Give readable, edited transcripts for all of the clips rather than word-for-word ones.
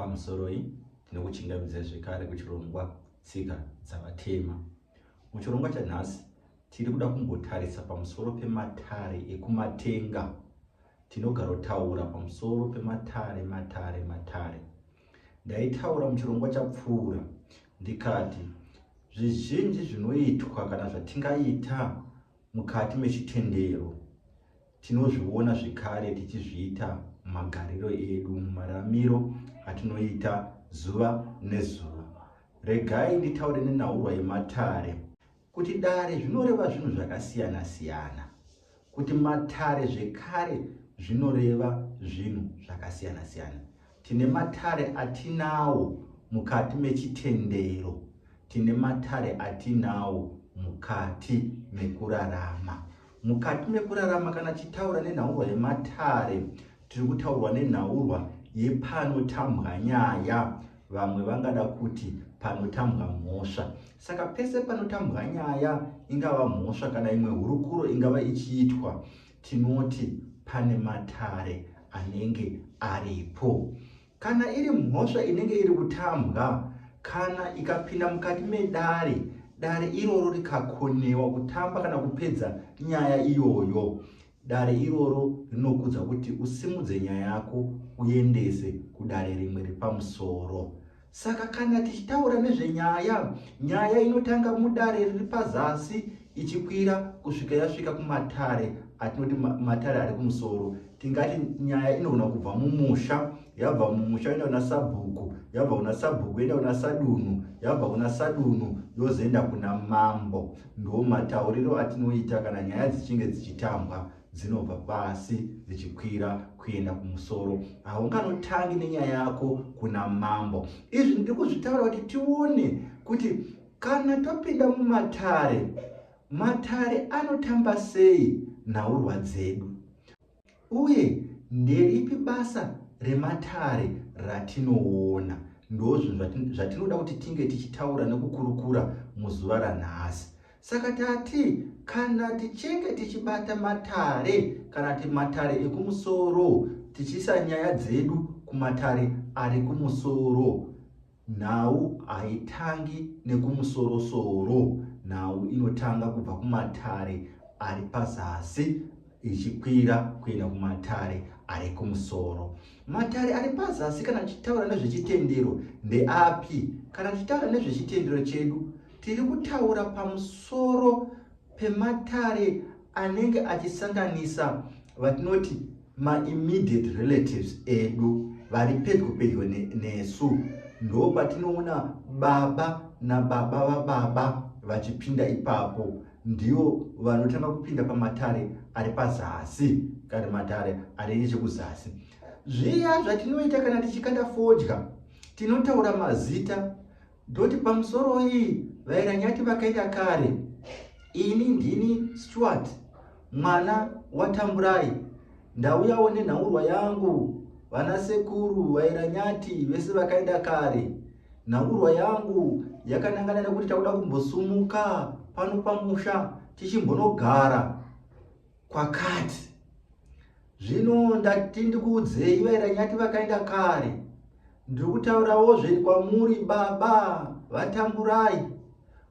pamusoro iyi tinokuchingamidza zvekare kuchirongwa tsika dzavatema. Muchirongwa chanhasi tiri kuda kumbotarisa pamusoro pematare ekumatenga. Tinogarotaura pamusoro pematare matare. Ndaitaura muchirongwa chapfuura ndikati zvizhinji zvinoitwa kana zvatingaita mukati mechitendero tinozviona zvekare tichizviita mumagariro edu, mumararamiro atinoita zuva nezuva. Regai nditaure nenhaurwa yematare. Kuti dare zvinoreva zvinhu zvakasiyana-siyana. Kuti matare zvekare zvinoreva zvinhu zvakasiyana-siyana. Tine matare atinawo mukati mechitendero. Tine matare atinawo mukati mekurarama. Mukati mekurarama kana chitaura nenhaurwa yematare, tiri kutaurwa nenhaurwa yepanotambwa nyaya. Vamwe vangada kuti panotambwa mhosva. Saka pese panotambwa nyaya, ingava mhosva kana imwe hurukuro ingava ichiitwa, tinoti pane matare anenge aripo. Kana iri mhosva inenge iri kutambwa, kana ikapinda mukati medare, dare iroro rikakonewa kutamba kana kupedza nyaya iyoyo, dare iroro rinokudza kuti usimudze nyaya yako uendese kudare rimwe ripamusoro. Saka kana tichitaura nezvenyaya, nyaya inotanga mudare riri pazasi ichikwira kusvika yasvika kumatare atinoti matare ari kumusoro. Tingati nyaya inogona kubva mumusha, yabva mumusha yoenda kuna sabhuku, yabva kuna sabhuku yoenda kuna sadunhu, yabva kuna sadunhu yozoenda kuna mambo. Ndo matauriro atinoita kana nyaya dzichinge dzichitambwa, dzinobva pasi dzichikwira kuenda kumusoro. Haunganotangi nenyaya yako kuna mambo. Izvi ndiri kuzvitaura kuti tione kuti kana topinda mumatare, matare anotamba sei nhaurwa dzedu, uye nderipi basa rematare ratinoona. Ndozvo zvatinoda kuti tinge tichitaura nekukurukura muzuva ranhasi. Saka tati kana tichinge tichibata matare, kana matare ekumusoro, tichiisa nyaya dzedu kumatare ari kumusoro, nhau haitangi nekumusoro-soro. Nhau inotanga kubva kumatare ari pazasi ichikwira kuenda kumatare ari kumusoro. Matare ari pazasi kana tichitaura nezvechitendero ndeapi? Kana tichitaura nezvechitendero chedu, tiri kutaura pamusoro pematare anenge achisanganisa vatinoti ma-immediate relatives edu, vari pedyo nesu. Ndo patinoona baba nababa vababa vachipinda ipapo. Ndivo vanotanga kupinda pamatare ari pazasi kana matare ari nechekuzasi. Zviya zvatinoita kana tichikanda fodya, tinotaura mazita. Ndoti pamusoro iyi vairanyati vakaenda kare, ini ndini Stuart mwana watamburai, ndauyawo nenhaurwa yangu, vana sekuru vairanyati vese vakaenda kare. Nhaurwa yangu yakanangana nekuti takuda kumbosumuka pano pamusha tichimbonogara kwakati. Zvino ndati ndikuudzei vairanyati vakaenda kare. Ndiri kutaurawo kwamuri baba vatamburai.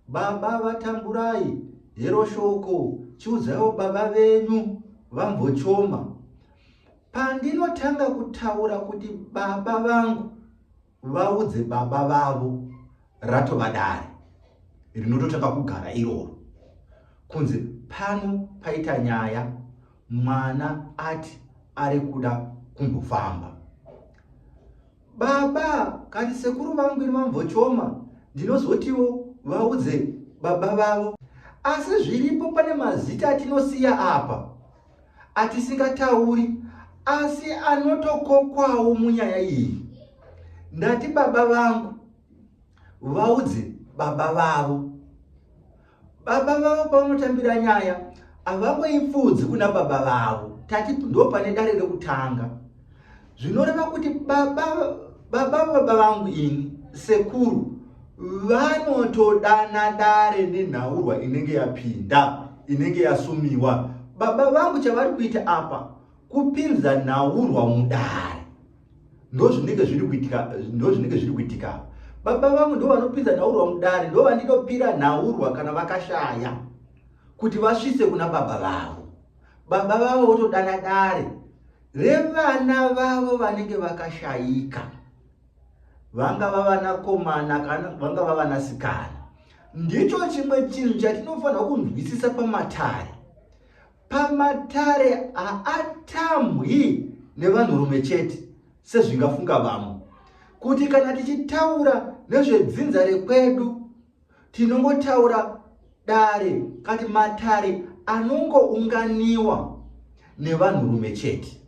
Baba vatamburai, hero shoko chiudzaiwo baba venyu vambochoma. Pandinotanga kutaura kuti baba vangu vaudze baba vavo, ratova dare rinototanga kugara iroro. Kunze pano paita nyaya, mwana ati ari kuda kumbofamba. Baba kati sekuru vangu ini vambochoma, ndinozotiwo vaudze baba vavo. Asi zviripo pane mazita atinosiya apa atisingatauri, asi anotokokwawo munyaya iyi. Ndati baba vangu vaudze baba vavo. Baba vavo pavanotambira nyaya havangoipfudzi kuna baba vavo. Tati ndo pane dare rekutanga. Zvinoreva kuti baba vangu ini sekuru vanotodana dare nenhaurwa inenge yapinda, inenge yasumiwa. Baba vangu chavari kuita apa kupinza nhaurwa mudare. ndozvinenge zviri kuitika. Baba vangu ndo vanopinza nhaurwa mudare, ndo vandinopira nhaurwa kana vakashaya kuti vasvise kuna baba vavo. Baba vavo votodana dare revana vavo vanenge vakashayika, vangava vanakomana kana vangava vanasikana. Ndicho chimwe chinhu chatinofanira kunzwisisa pamatare. Pamatare haatambwi nevanhurume chete sezvingafunga vamwe, kuti kana tichitaura nezvedzinza rekwedu tinongotaura dare kati matare anongounganiwa nevanhurume chete.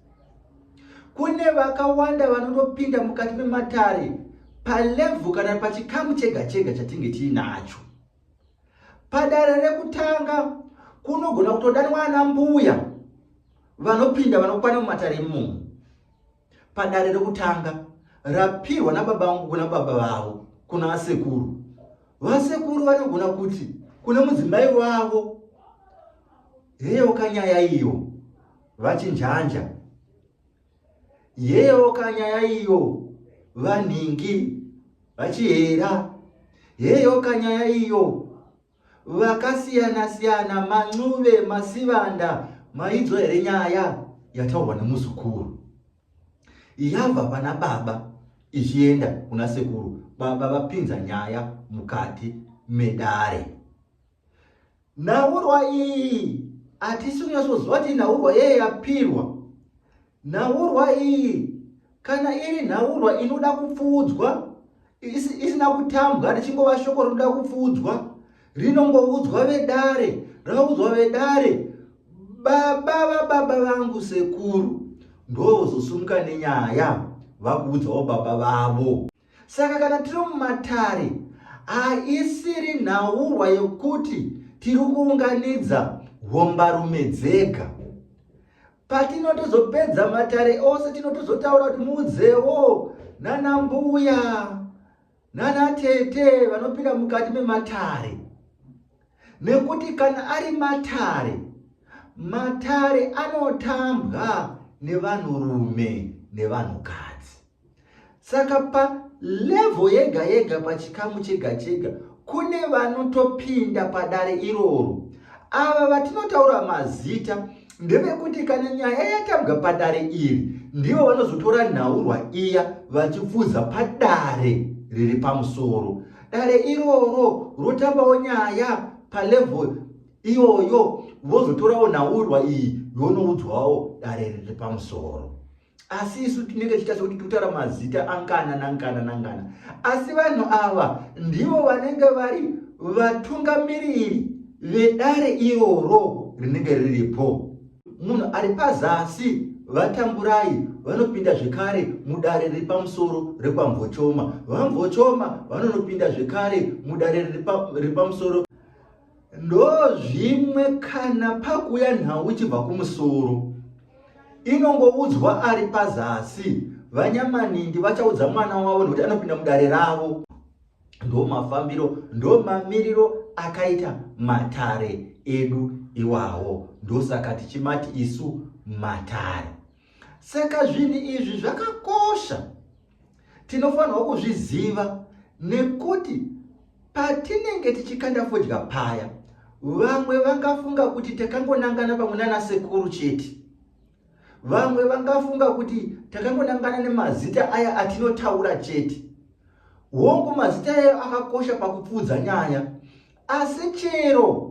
Kune vakawanda vanotopinda mukati mematare palevhu kana pachikamu chega chega chatinge tiinacho. Padare rekutanga kunogona kutodanwa ana mbuya vanopinda vanokwana mumatare imomo. Padare rekutanga rapirwa nababa vangu kuna baba vavo, kuna vasekuru. Vasekuru vanogona kuti kuna mudzimai wavo, heyo kanyaya iyo vachinjanja, yeyo kanyaya iyo vanhingi vachihera, yeyo kanyaya iyo vakasiyana siyana, mancuve, masivanda, maidzo here nyaya yataurwa nemuzukuru. Yabva pana baba ichienda kuna sekuru, baba vapinza nyaya mukati medare. Nhaurwa iyi hatisi kunyatsozva kuti nhaurwa yeye yapirwa. Nhaurwa iyi kana iri nhaurwa inoda kupfuudzwa, isina kutambwa, richingova shoko rinoda kupfuudzwa, rinongoudzwa vedare, raudzwa vedare, baba vababa vangu sekuru ndovozosumuka nenyaya vakuudzawo baba vavo. Saka kana tiri mumatare, haisiri nhaurwa yokuti tiri kuunganidza hombarume dzega. Patinotozopedza matare ose tinotozotaura kuti muudzewo nana mbuya nana tete vanopinda mukati mematare. Nekuti kana ari matare, matare anotambwa nevanhurume nevanhukadzi. Saka palevho yega yega, pachikamu chega chega, kune vanotopinda padare iroro. Ava vatinotaura mazita ndevekuti kana nyaya yatambwa padare iri, ndivo vanozotora nhaurwa iya vachipfudza padare riri pamusoro. Dare iroro rotambawo nyaya palevho iyoyo, vozotorawo nhaurwa iyi yonoudzwawo dare riri pamusoro. Asi isu tinenge tichitaura kuti totara mazita angana nangana. Asi vanhu ava ndivo vanenge vari vatungamiriri vedare iroro rinenge riripo. Munhu ari pazasi, vatamburai vanopinda zvekare mudare riri pamusoro rekwamvochoma. Vamvochoma vanonopinda zvekare mudare riri pamusoro. Ndozvimwe kana pakuya nhau ichibva kumusoro, inongoudzwa ari pazasi. Vanyamanindi vachaudza mwana wavo nokuti anopinda mudare ravo. Ndo mafambiro, ndo mamiriro akaita matare edu iwawo. Ndosaka tichimati isu matare. Saka zvinhu izvi zvakakosha, tinofanirwa kuzviziva, nekuti patinenge tichikanda fodya paya, vamwe vangafunga kuti takangonangana pamwe nana sekuru chete. Vamwe vangafunga kuti takangonangana nemazita aya atinotaura chete. Hongu mazita aya akakosha pakupfuudza nyaya, asi chero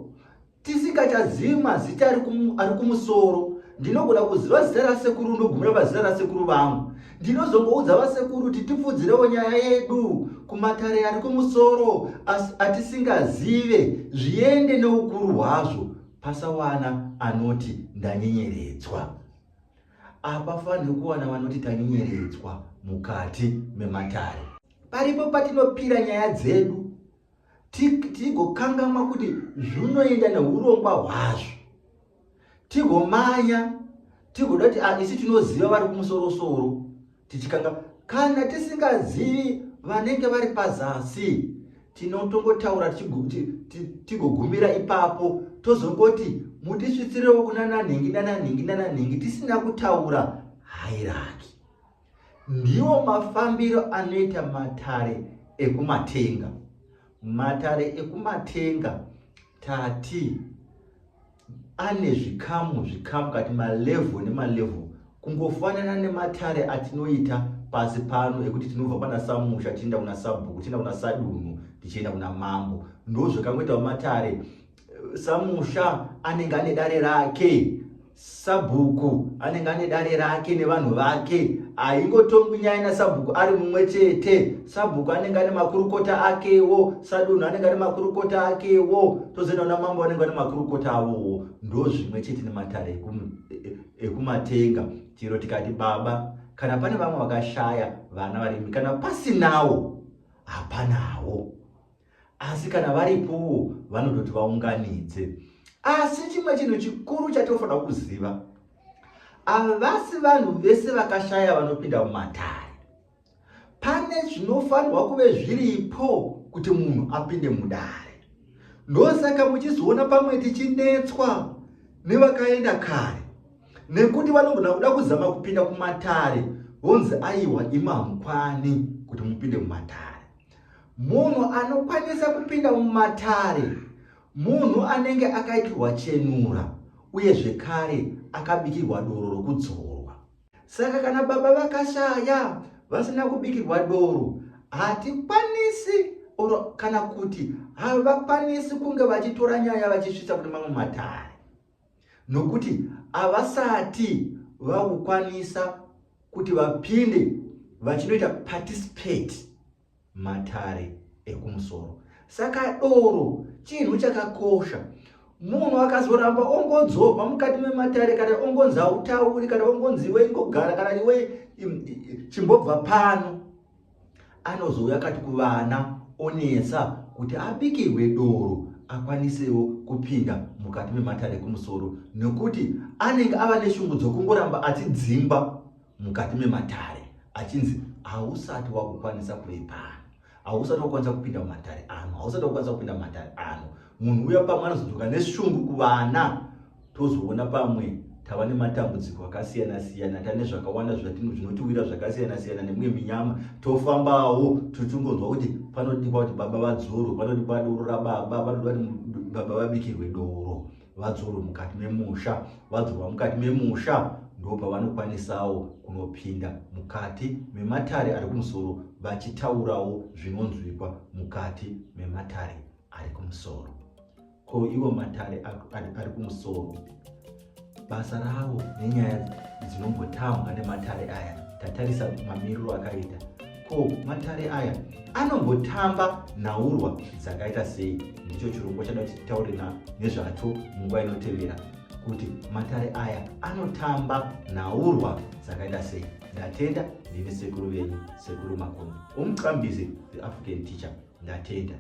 tisingachazivi mazita ari kumusoro, ndinogona kuziva zita rasekuru ndogumira pazita rasekuru vangu. Ndinozongoudza vasekuru kuti tipfudzirewo nyaya yedu kumatare ari kumusoro, atisingazive zviende neukuru hwazvo, pasawana anoti ndanyenyeredzwa. Hapafaniri kuwana vanoti tanyenyeredzwa mukati mematare. Paripo patinopira nyaya dzedu, tigokanganwa kuti zvinoenda neurongwa hwazvo, tigomanya, tigoda kuti isi tinoziva vari kumusorosoro, tichikanga. Kana tisingazivi vanenge vari pazasi, tinotongotaura tigogumira ipapo, tozongoti mutisvitsirewo kuna nanhingi, tisina kutaura hairaki. ndiwo mafambiro anoita matare ekumatenga. Matare ekumatenga tati ane zvikamu kati malevhu nemalevhu, kungofanana nematare atinoita pasi pano ekuti tinobva pana Samusha tichienda kuna Sabhuku, tichienda kuna Sadunhu, tichienda kuna Mambo. Ndo zvakangoitawo matare. Samusha anenge ane dare rake, Sabhuku anenge ane dare rake nevanhu vake. Haingotongwi nyaya naSabhuku ari mumwe chete. Sabhuku anenge ane makurukota akewo, Sadunhu anenge ane makurukota akewo, tozoenda kuna Mambo anenge ane makurukota avowo. Ndo zvimwe chete nematare ekumatenga. Chero tikati baba, kana pane vamwe vakashaya vana varimi, kana pasinawo hapanawo, asi kana varipowo vanototi vaunganidze. Asi chimwe chinhu chikuru chatinofanira kuziva, havasi vanhu vese vakashaya vanopinda mumatare. Pane zvinofanirwa kuve zviripo kuti munhu apinde mudare. Ndosaka muchizoona pamwe tichinetswa nevakaenda kare, nekuti vanogona kuda kuzama kupinda kumatare, vonzi aiwa imamukwani kuti mupinde mumatare. Munhu anokwanisa kupinda mumatare munhu anenge akaitirwa chenura, uye zvekare akabikirwa doro rokudzorwa. Saka kana baba vakashaya vasina kubikirwa doro, hatikwanisi kana kuti havakwanisi kunge vachitora nyaya vachisvitsa kune mamwe matare, nokuti havasati vakukwanisa kuti vapinde vachinoita participate matare ekumusoro. Saka doro chinhu chakakosha. Munhu akazoramba ongodzorwa mukati mematare, kana ongonzi hautauri, kana ongonzi iwe ingogara, kana iwe chimbobva pano, anozouya kati kuvana onetsa kuti abikirwe doro akwanisewo kupinda mukati mematare ekumusoro, nekuti anenge ava neshungu dzokungoramba achidzimba mukati mematare achinzi hausati wakukwanisa kuve pano, hausati wakukwanisa kupinda mumatare ano, hausati wakukwanisa kupinda mumatare ano. Munhu uya pamwe anozodzoka neshungu kuvana. Tozoona pamwe tava nematambudziko akasiyana-siyana, tane zvakawanda zvinotiwira zvakasiyana-siyana nemwe minyama, tofambawo tuchingonzwa kuti panodiwa kuti baba vadzorwe, panodiwa doro rababa, panodiwa kuti baba vabikirwe doro, vadzorwe mukati memusha. Vadzorwa mukati memusha ndo pavanokwanisawo kunopinda mukati mematare ari kumusoro, vachitaurawo zvinonzwikwa mukati mematare ari kumusoro. Ko iwo matare ari kumusoro, basa ravo nenyaya dzinongotambwa nematare aya, tatarisa mamiriro akaita. Ko matare aya anombotamba nhaurwa dzakaita sei? Ndicho chirongwa chada kuti titaure nezvacho munguva inotevera, kuti matare aya anotamba nhaurwa dzakaita sei. Ndatenda ndini sekuru venyu, Sekuru Makomo, umuqambisi the African Teacher. Ndatenda.